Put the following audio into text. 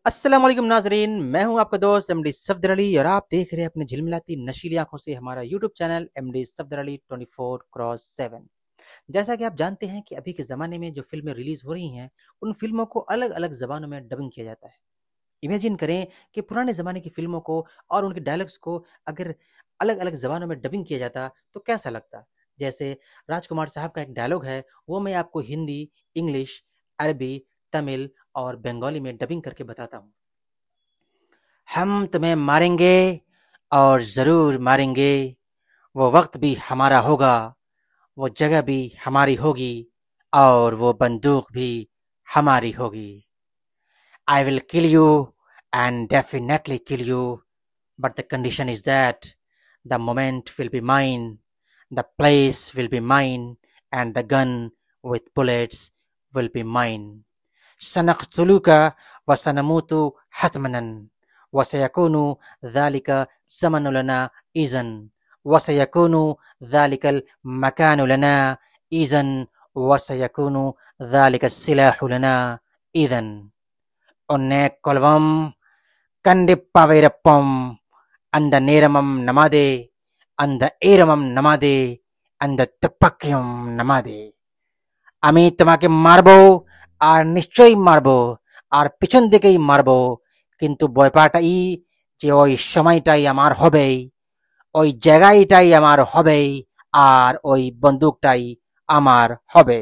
अस्सलाम वालेकुम नाजरीन, मैं हूं आपका दोस्त एमडी सफदर अली और आप देख रहे हैं अपने झिलमिलाती नशीली आंखों से हमारा YouTube channel MD Safdar Ali 24x7। जैसा कि आप जानते हैं कि अभी के ज़माने में जो फिल्में रिलीज़ हो रही हैं उन फिल्मों को अलग अलग ज़बानों में डबिंग किया जाता है। इमेजिन करें कि पुराने ज़माने की फिल्मों को और उनके डायलॉग्स को अगर अलग अलग ज़बानों में डबिंग किया जाता तो कैसा लगता। जैसे राजकुमार साहब का एक डायलॉग है, वो मैं आपको हिंदी, इंग्लिश, अरबी, तमिल और बंगाली में डबिंग करके बताता हूँ। हम तुम्हें मारेंगे और ज़रूर मारेंगे, वो वक्त भी हमारा होगा, वो जगह भी हमारी होगी और वो बंदूक भी हमारी होगी। I will kill you and definitely kill you, but the condition is that the moment will be mine, the place will be mine, and the gun with bullets will be mine. سنقتلك وسنموت حتما وسيكون ذلك الزمن لنا إذن وسيكون ذلك المكان لنا إذن وسيكون ذلك السلاح لنا إذن. ഒന്നേക്കൊൽവം കണ്ടിപ്പവൈരപ്പം അന്ത നേരമം നമാതെ അന്ത ഏരമം നമാതെ അന്ത തുപ്പാക്കിയും നമാതെ। আমি তোমাকে মারবো আর নিশ্চয়ই মারবো আর পিছন দিকেই মারবো, কিন্তু ব্যাপারটা যে ওই সময়টাই আমার হবেই, ওই জায়গাটাই আমার হবেই আর ওই বন্দুকটাই আমার হবে।